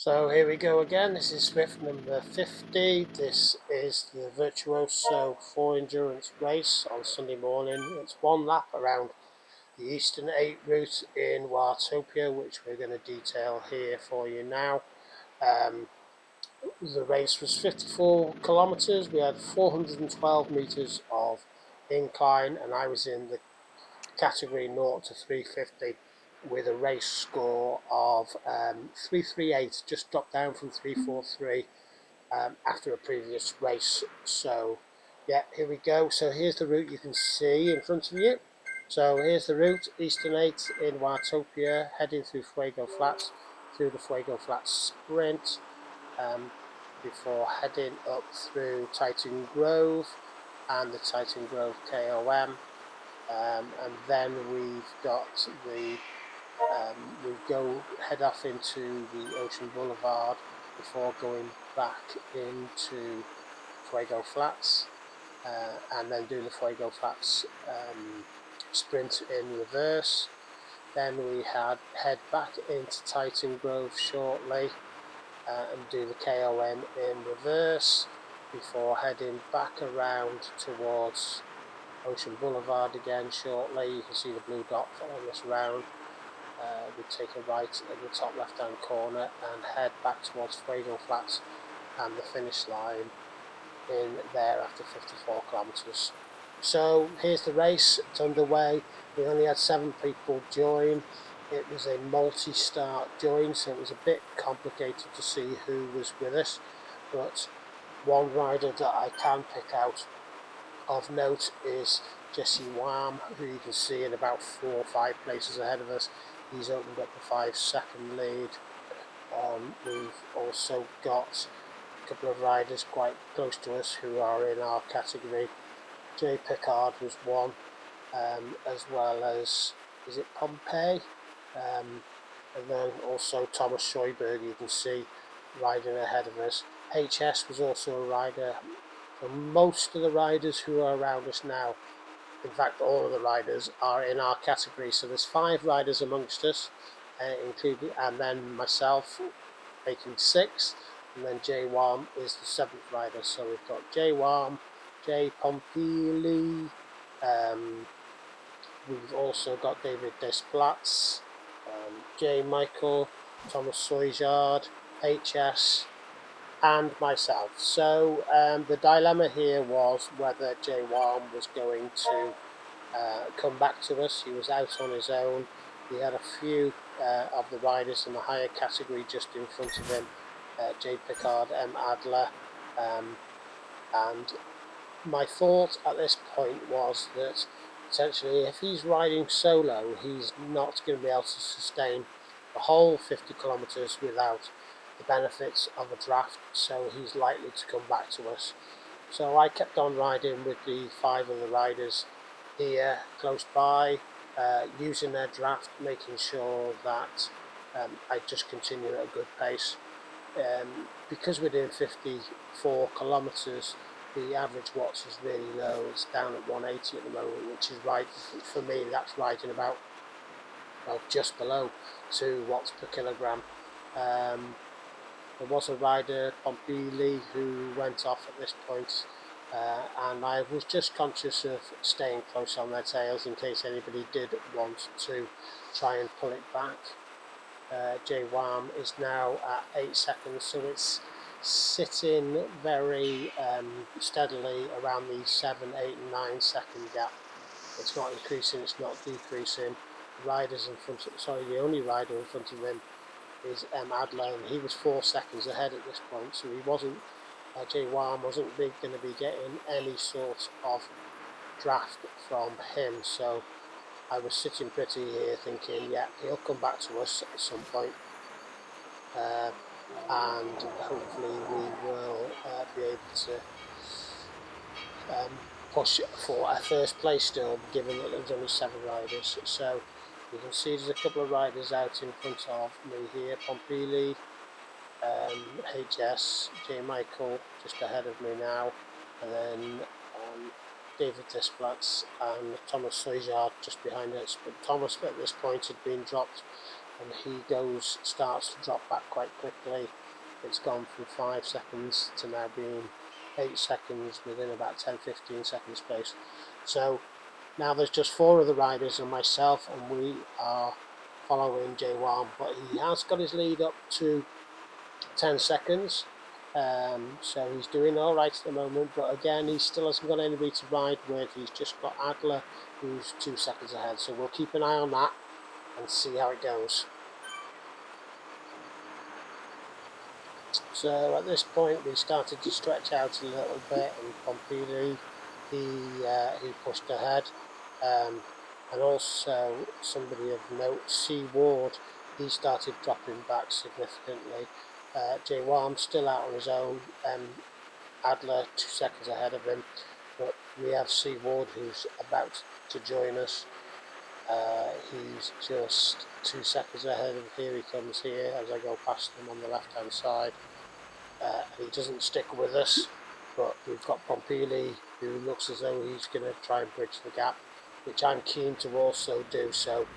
So here we go again. This is Zwift number 50. This is the Virtuoso 4 Endurance race on Sunday morning. It's one lap around the Eastern 8 route in Wartopia, which we're going to detail here for you now. The race was 54 kilometres. We had 412 metres of incline, and I was in the category 0 to 350 with a race score of 338, just dropped down from 343 after a previous race. So yeah, here we go. So here's the route you can see in front of you. So here's the route, Eastern 8 in Wartopia, heading through Fuego Flats, through the Fuego Flats Sprint, before heading up through Titan Grove and the Titan Grove KOM. And then we've got the we go head off into the Ocean Boulevard before going back into Fuego Flats, and then do the Fuego Flats sprint in reverse. Then we head back into Titan Grove shortly and do the KOM in reverse before heading back around towards Ocean Boulevard again shortly. You can see the blue dot following us round. We take a right in the top left hand corner and head back towards Fuego Flats and the finish line in there after 54 kilometres. So here's the race, it's underway. We only had 7 people join. It was a multi-start join, so it was a bit complicated to see who was with us, but one rider that I can pick out of note is Jesse Wham, who you can see in about 4 or 5 places ahead of us. He's opened up a 5-second lead. We've also got a couple of riders quite close to us who are in our category. Jay Pickard was one, as well as, is it Pompey? And then also Thomas Scheuberg, you can see riding ahead of us. HS was also a rider. And most of the riders who are around us now, in fact all of the riders, are in our category. So there's 5 riders amongst us, including, and then myself making 6, and then Jay Wam is the 7th rider. So we've got Jay Wam, Jay Pompili, we've also got David Desplatz, Jay Michael, Thomas Soijard, HS, and myself. So the dilemma here was whether Jay Wam was going to come back to us. He was out on his own. He had a few of the riders in the higher category just in front of him, Jay Pickard, M. Adler, and my thought at this point was that potentially if he's riding solo, he's not going to be able to sustain the whole 50 kilometres without the benefits of a draft, so he's likely to come back to us. So I kept on riding with the 5 other riders here close by, using their draft, making sure that I just continue at a good pace. Because we're doing 54 kilometres, the average watts is really low. It's down at 180 at the moment, which is right, for me, that's riding about, well, just below 2 watts per kilogram. There was a rider, Pompili, who went off at this point, and I was just conscious of staying close on their tails in case anybody did want to try and pull it back. Jay Wam is now at 8 seconds, so it's sitting very steadily around the 7, 8 and 9 second gap. It's not increasing, it's not decreasing. The riders in front of, the only rider in front of him is M. Adler, and he was 4 seconds ahead at this point, so he wasn't, Jay Wam wasn't going to be getting any sort of draft from him. So I was sitting pretty here thinking, yeah, he'll come back to us at some point, and hopefully we will be able to push for a first place still, given that there's only 7 riders. So you can see there's a couple of riders out in front of me here, Pompili, HS, J. Michael just ahead of me now, and then David Desplatz and Thomas Soijard just behind us. But Thomas at this point had been dropped and he starts to drop back quite quickly. It's gone from 5 seconds to now being 8 seconds within about 10-15 seconds space. So now there's just 4 of the riders and myself, and we are following J1, but he has got his lead up to 10 seconds. So he's doing all right at the moment, but again, he still hasn't got anybody to ride with. He's just got Adler, who's 2 seconds ahead. So we'll keep an eye on that and see how it goes. So at this point, we started to stretch out a little bit, and Pompili, he pushed ahead. And also somebody of note, C Ward, he started dropping back significantly. Jay Warm still out on his own, Adler 2 seconds ahead of him, but we have C Ward who's about to join us. He's just 2 seconds ahead of, here he comes here as I go past him on the left hand side. He doesn't stick with us, but we've got Pompili who looks as though he's going to try and bridge the gap, which I'm keen to also do, so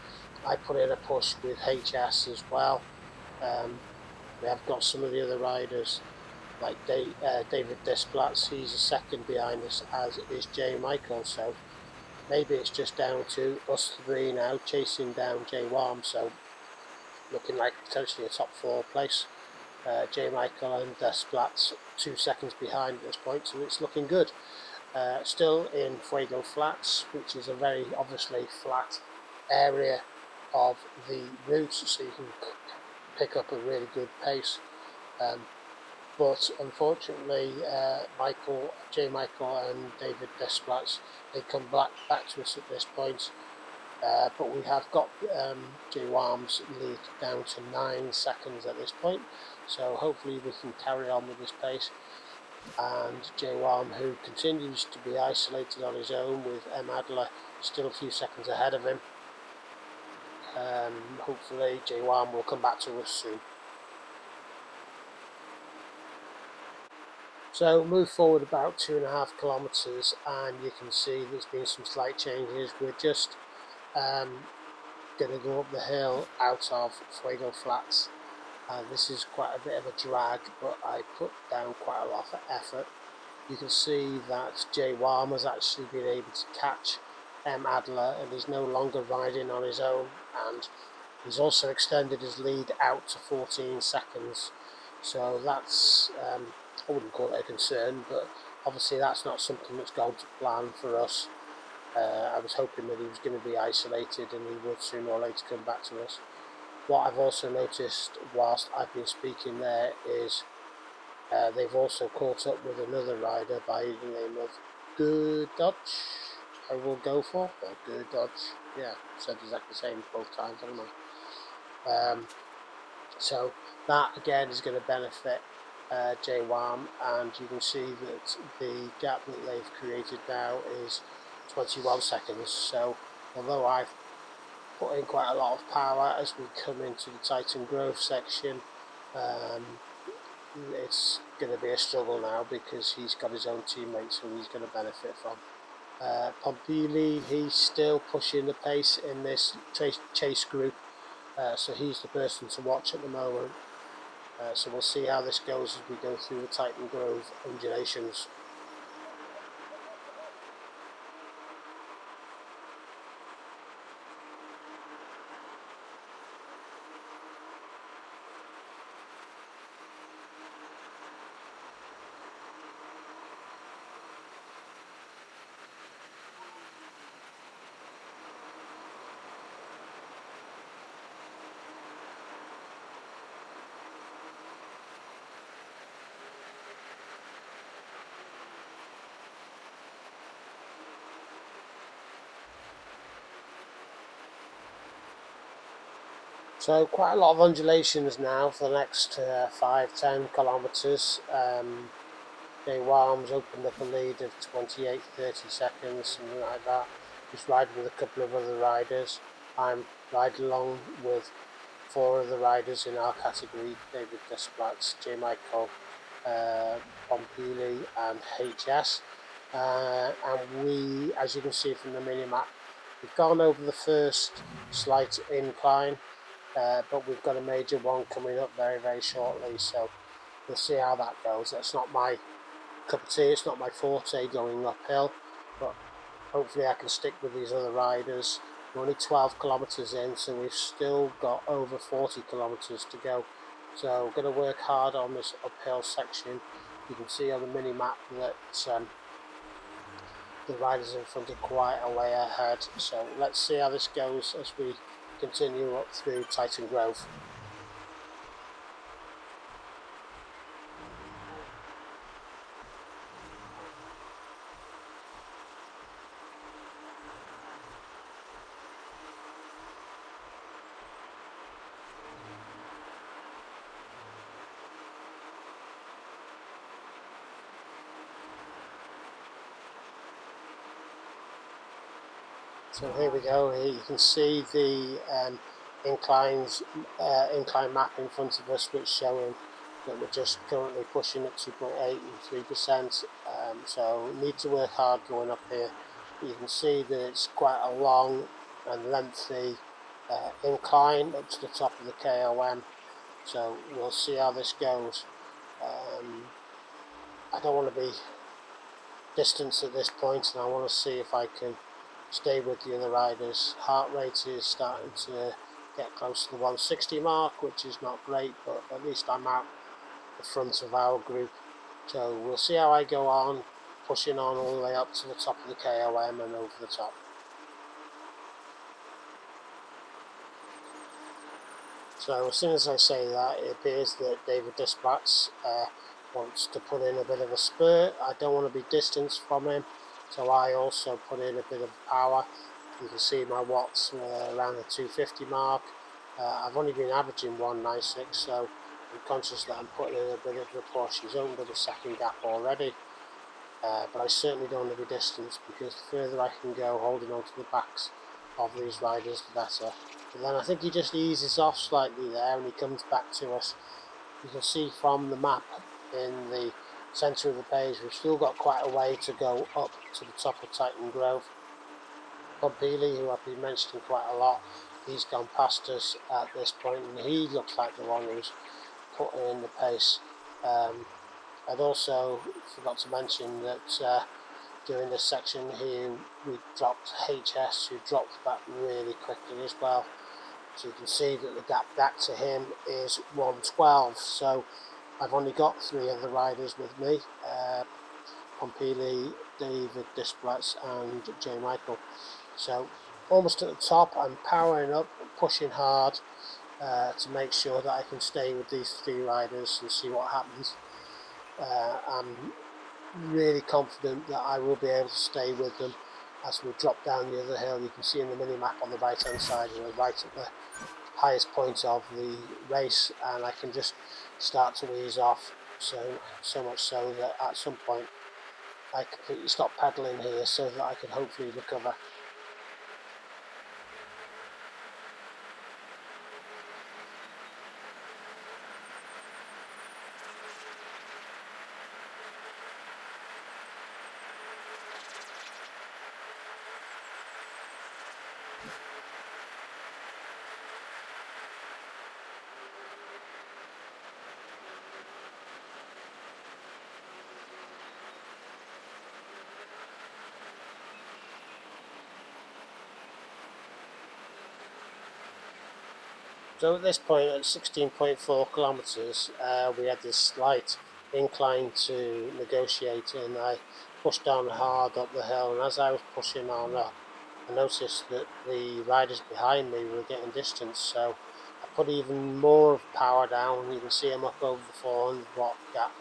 I put in a push with HS as well. We have got some of the other riders like David Desplatz, he's a second behind us, as is J Michael, so maybe it's just down to us 3 now chasing down J Warm, so looking like potentially a top 4 place. J Michael and Desplatz 2 seconds behind at this point, so it's looking good. Still in Fuego Flats, which is a very obviously flat area of the route, so you can pick up a really good pace. But unfortunately, J Michael and David Desplatz, they come back to us at this point. But we have got J Warm's lead down to 9 seconds at this point, so hopefully we can carry on with this pace. And J Warm, who continues to be isolated on his own with M Adler still a few seconds ahead of him. Hopefully J Warm will come back to us soon. So move forward about 2.5 kilometres, and you can see there's been some slight changes. We're just going to go up the hill out of Fuego Flats. This is quite a bit of a drag, but I put down quite a lot of effort. You can see that Jay Warm has actually been able to catch M Adler, and he's no longer riding on his own, and he's also extended his lead out to 14 seconds. So that's, I wouldn't call it a concern, but obviously that's not something that's gone to plan for us. I was hoping that he was going to be isolated and he would sooner or later come back to us. What I've also noticed whilst I've been speaking there is they've also caught up with another rider by the name of Good Dodge, I will go for, or Good Dodge, yeah, said exactly the same both times, I don't know. So that again is going to benefit J Warm, and you can see that the gap that they've created now is 21 seconds. So although I've put in quite a lot of power as we come into the Titan Grove section, it's going to be a struggle now because he's got his own teammates who he's going to benefit from. Pompili, he's still pushing the pace in this chase group, so he's the person to watch at the moment. So we'll see how this goes as we go through the Titan Grove undulations. So quite a lot of undulations now for the next 5-10 kilometres. Jay Warm's opened up a lead of 28-30 seconds, something like that. He's riding with a couple of other riders. I'm riding along with 4 of the riders in our category: David Desplatz, J Michael, Pompili and HS. And we, as you can see from the mini-map, we've gone over the first slight incline. but we've got a major one coming up very, very shortly, so we'll see how that goes. That's not my cup of tea, it's not my forte going uphill, but hopefully I can stick with these other riders. We're only 12 kilometres in, so we've still got over 40 kilometres to go. So we're going to work hard on this uphill section. You can see on the mini map that the riders in front are quite a way ahead. So let's see how this goes as we continue up through Titan Grove. So here we go. Here you can see the incline map in front of us, which is showing that we're just currently pushing at 2.8 and 3%. So we need to work hard going up here. You can see that it's quite a long and lengthy incline up to the top of the KOM. So we'll see how this goes. I don't want to be distance at this point, and I want to see if I can stay with the other riders. Heart rate is starting to get close to the 160 mark, which is not great, but at least I'm out the front of our group. So we'll see how I go on, pushing on all the way up to the top of the KOM and over the top. So as soon as I say that, it appears that David Dispatch wants to put in a bit of a spurt. I don't want to be distanced from him, so I also put in a bit of power. You can see my watts around the 250 mark. I've only been averaging 196, so I'm conscious that I'm putting in a bit of a push. He's opened up a second gap already, but I certainly don't want to be distanced, because the further I can go holding on to the backs of these riders, the better. But then I think he just eases off slightly there and he comes back to us. You can see from the map in the centre of the page, we've still got quite a way to go up to the top of Titan Grove. Pompili, who I've been mentioning quite a lot, he's gone past us at this point, and he looks like the one who's putting in the pace. I'd also forgot to mention that during this section here we dropped HS, who dropped back really quickly as well. So you can see that the gap back to him is 112. So I've only got 3 other riders with me, Pompili, David Displatz and J. Michael. So almost at the top, I'm powering up, pushing hard to make sure that I can stay with these 3 riders and see what happens. I'm really confident that I will be able to stay with them as we drop down the other hill. You can see in the mini map on the right hand side, we're right at the highest point of the race, and I can just start to ease off, so much so that at some point I completely stop pedaling here so that I can hopefully recover. So at this point, at 16.4 kilometres, we had this slight incline to negotiate, and I pushed down hard up the hill, and as I was pushing on up, I noticed that the riders behind me were getting distance, so I put even more power down. You can see I'm up over the 400 watt gap,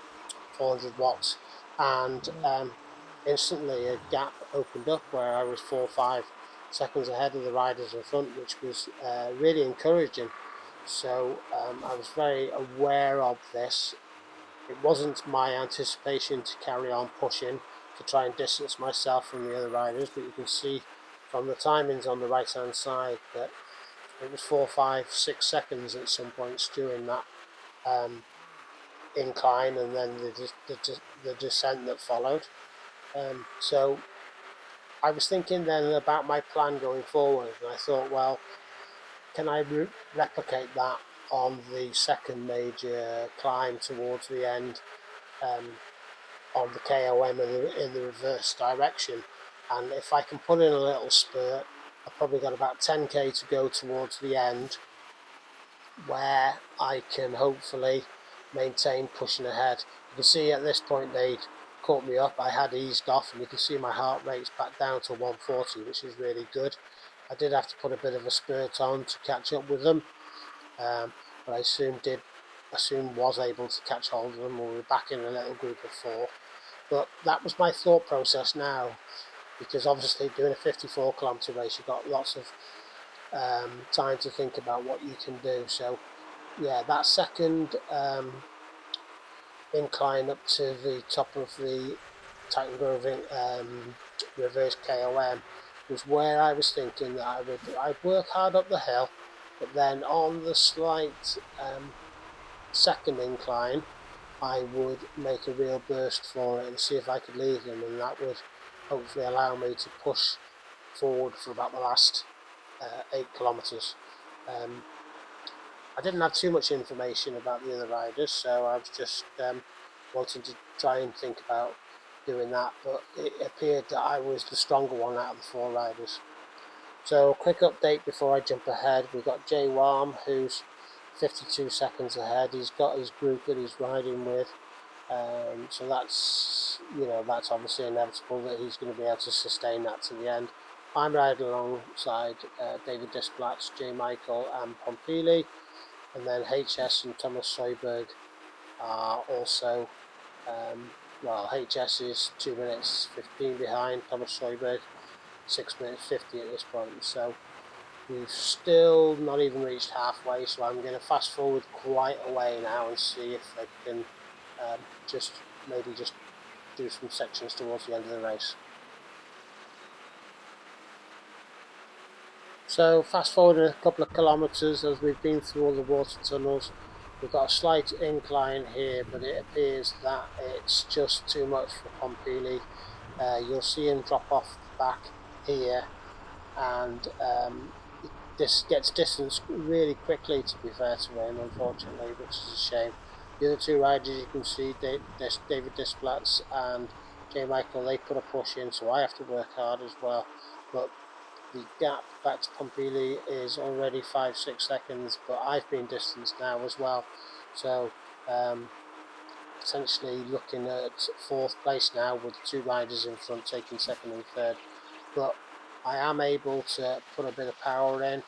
400 watts, and instantly a gap opened up where I was 4 or 5 seconds ahead of the riders in front, which was really encouraging. So I was very aware of this. It wasn't my anticipation to carry on pushing to try and distance myself from the other riders, but you can see from the timings on the right hand side that it was 4, 5, 6 seconds at some points during that incline, and then the descent that followed. So I was thinking then about my plan going forward, and I thought, well, can I replicate that on the second major climb towards the end, on the KOM in the reverse direction? And if I can put in a little spurt, I've probably got about 10k to go towards the end, where I can hopefully maintain pushing ahead. You can see at this point they'd caught me up. I had eased off, and you can see my heart rate's back down to 140, which is really good. I did have to put a bit of a spurt on to catch up with them, but I soon was able to catch hold of them. We were back in a little group of 4. But that was my thought process now, because obviously doing a 54-kilometre race, you've got lots of time to think about what you can do. So yeah, that second incline up to the top of the Titan Grove reverse KOM was where I was thinking that I'd work hard up the hill, but then on the slight second incline I would make a real burst for it and see if I could leave them, and that would hopefully allow me to push forward for about the last 8 kilometres. I didn't have too much information about the other riders, so I was just wanting to try and think about doing that, but it appeared that I was the stronger one out of the 4 riders. So quick update before I jump ahead. We've got Jay Warm, who's 52 seconds ahead. He's got his group that he's riding with, so that's obviously inevitable that he's going to be able to sustain that to the end. I'm riding alongside David Displatz, J. Michael and Pompili, and then HS and Thomas Soyberg are also, HS is 2 minutes 15 behind, Thomas Soyberg 6 minutes 50 at this point, so we've still not even reached halfway, so I'm going to fast forward quite a way now and see if I can just do some sections towards the end of the race. So fast forward a couple of kilometres as we've been through all the water tunnels. We've got a slight incline here, but it appears that it's just too much for Pompili. You'll see him drop off the back here, and this gets distanced really quickly, to be fair to him, unfortunately, which is a shame. The other 2 riders, you can see David Displatz and J. Michael, they put a push in, so I have to work hard as well. But the gap back to Pompili is already 5-6 seconds, but I've been distanced now as well. So potentially looking at 4th place now, with 2 riders in front taking 2nd and 3rd. But I am able to put a bit of power in.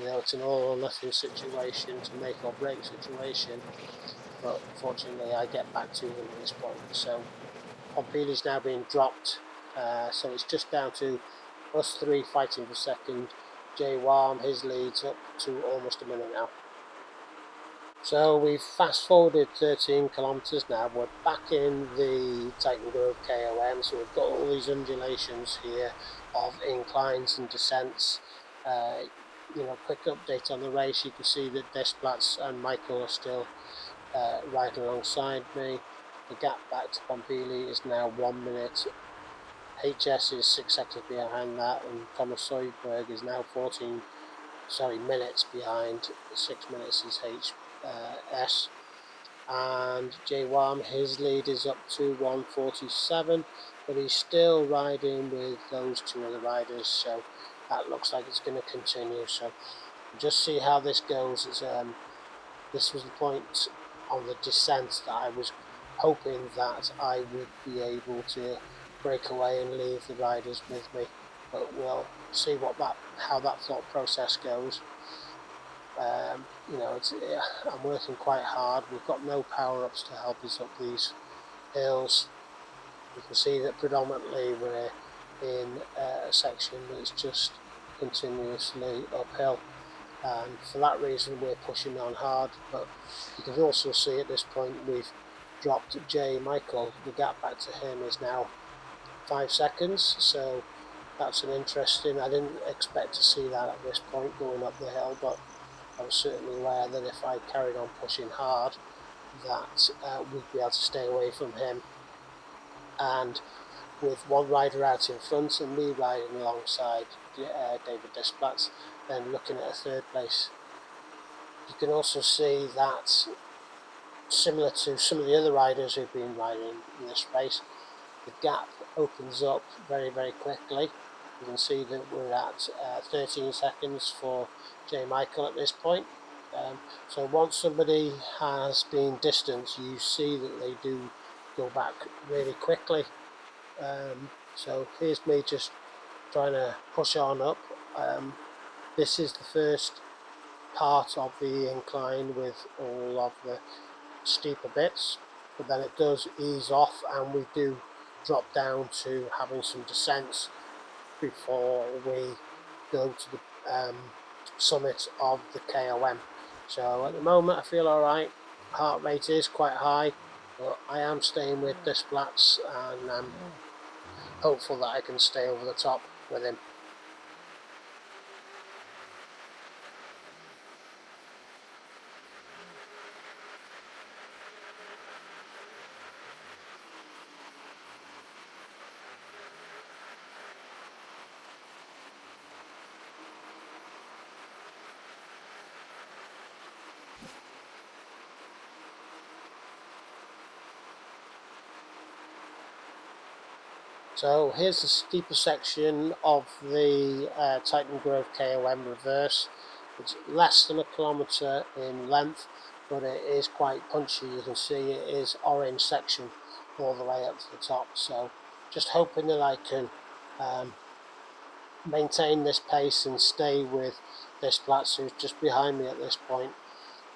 It's an all or nothing situation, to make or break situation, but fortunately I get back to them at this point. So Pompili's now being dropped, so it's just down to us 3 fighting for second. Jay Warm, his lead's up to almost a minute now. So we've fast forwarded 13 kilometres now. We're back in the Titan Grove KOM, so we've got all these undulations here of inclines and descents. Quick update on the race. You can see that Displatz and Michael are still riding alongside me. The gap back to Pompili is now 1 minute. HS is 6 seconds behind that, and Thomas Soyberg is now minutes behind. 6 minutes is HS. And Jay Warm, his lead is up to 1:47, but he's still riding with those 2 other riders, so that looks like it's going to continue. So just see how this goes. This was the point on the descent that I was hoping that I would be able to break away and leave the riders with me, but we'll see how that thought process goes. I'm working quite hard. We've got no power-ups to help us up these hills. You can see that predominantly we're in a section that's just continuously uphill, and for that reason we're pushing on hard. But you can also see at this point we've dropped J. Michael. The gap back to him is now 5 seconds, so that's an interesting. I didn't expect to see that at this point going up the hill, but I was certainly aware that if I carried on pushing hard, that we'd be able to stay away from him. And with 1 rider out in front and me riding alongside David Displatz, then looking at a third place. You can also see that, similar to some of the other riders who've been riding in this race, the gap opens up very, very quickly. You can see that we're at 13 seconds for J. Michael at this point. So once somebody has been distanced, you see that they do go back really quickly. So here's me just trying to push on up. This is the first part of the incline with all of the steeper bits, but then it does ease off and we do drop down to having some descents before we go to the summit of the KOM. So at the moment I feel alright. Heart rate is quite high, but I am staying with Displats and I'm hopeful that I can stay over the top with him. So here's the steeper section of the Titan Grove KOM reverse. It's less than a kilometre in length, but it is quite punchy. You can see it is orange section all the way up to the top. So just hoping that I can maintain this pace and stay with this Platz, who's just behind me at this point.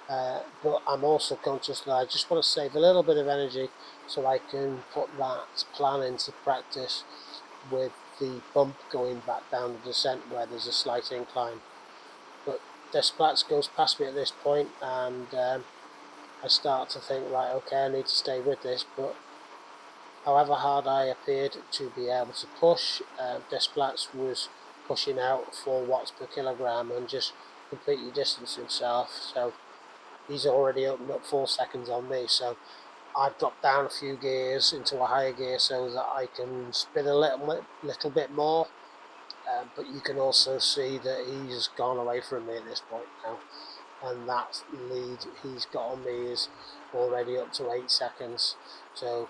But I'm also conscious that I just want to save a little bit of energy so I can put that plan into practice with the bump going back down the descent where there's a slight incline. But Desplatz goes past me at this point and I start to think, right, okay, I need to stay with this, but however hard I appeared to be able to push, Desplatz was pushing out 4 watts per kilogram and just completely distanced himself. So he's already opened up 4 seconds on me, so I've dropped down a few gears into a higher gear so that I can spin a little bit more. But you can also see that he's gone away from me at this point now, and that lead he's got on me is already up to 8 seconds. So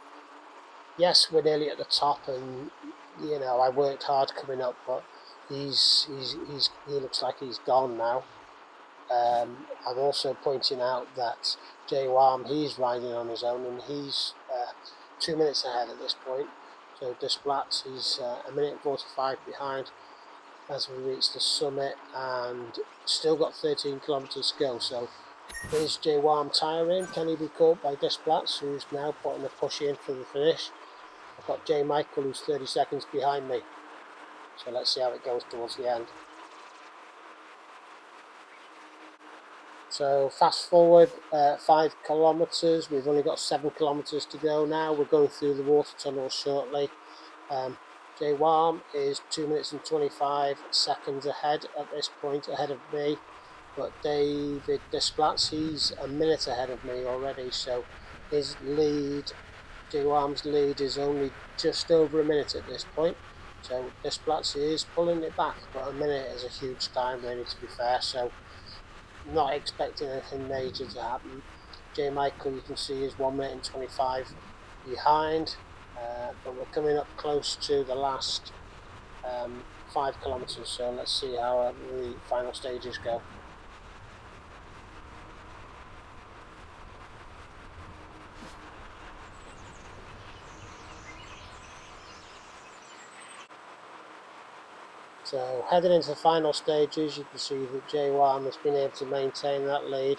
yes, we're nearly at the top, and you know I worked hard coming up, but he looks like he's gone now. I'm also pointing out that Jay Warm, he's riding on his own and he's 2 minutes ahead at this point. So Desplatz, he's a minute 45 behind as we reach the summit and still got 13 kilometres to go. So is Jay Warm tiring? Can he be caught by Desplatz, who's now putting a push in for the finish? I've got Jay Michael, who's 30 seconds behind me. So let's see how it goes towards the end. So fast forward 5 kilometres, we've only got 7 kilometres to go now. We're going through the water tunnel shortly. Jay Warm is 2 minutes and 25 seconds ahead at this point, ahead of me. But David Desplatz, he's a minute ahead of me already. So his lead, Jay Warm's lead, is only just over a minute at this point. So Desplatz is pulling it back, but a minute is a huge time, really, to be fair. So not expecting anything major to happen. J. Michael, you can see, is 1 minute and 25 behind, but we're coming up close to the last 5 kilometres, so let's see how the final stages go. So heading into the final stages, you can see that Jay Warm has been able to maintain that lead.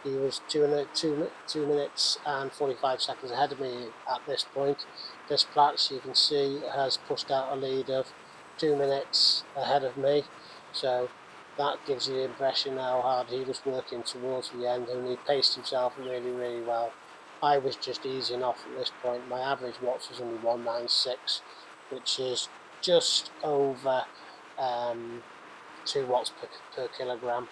He was 2 minutes and 45 seconds ahead of me at this point. Desplatz, you can see, has pushed out a lead of 2 minutes ahead of me. So that gives you the impression how hard he was working towards the end, and he paced himself really, really well. I was just easing off at this point. My average watts was only 196, which is just over 2 watts per kilogram.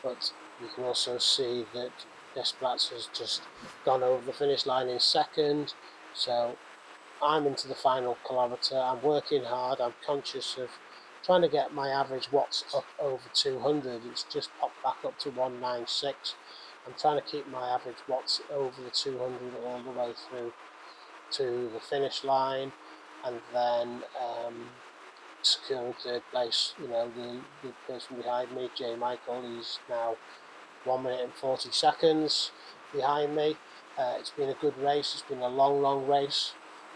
But you can also see that Desplatz has just gone over the finish line in second. So I'm into the final kilometre. I'm working hard. I'm conscious of trying to get my average watts up over 200. It's just popped back up to 196. I'm trying to keep my average watts over the 200 all the way through to the finish line, and then securing third place. You know, the person behind me, Jay Michael, he's now 1 minute and 40 seconds behind me. It's been a good race. It's been a long race.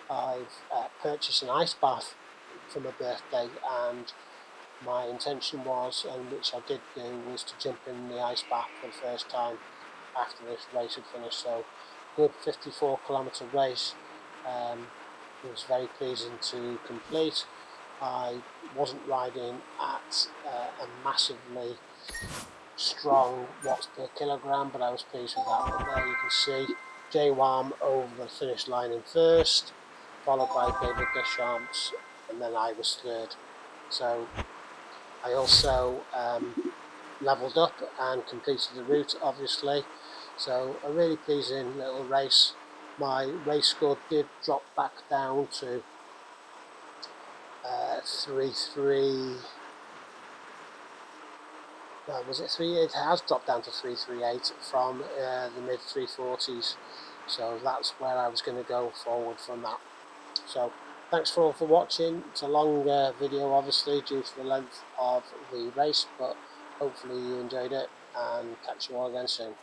I've purchased an ice bath for my birthday, and my intention was, and which I did do, was to jump in the ice bath for the first time after this race had finished. So good 54-kilometre race. It was very pleasing to complete. I wasn't riding at a massively strong watts per kilogram, but I was pleased with that. But there you can see Jay Wam over the finish line in first, followed by David Deschamps, and then I was third. So I also levelled up and completed the route, obviously. So a really pleasing little race. My race score did drop back down to 3.3. Was it 3? It has dropped down to 3.38 from the mid 340s. So that's where I was going to go forward from that. So thanks for watching. It's a long video, obviously, due to the length of the race, but hopefully you enjoyed it, and catch you all again soon.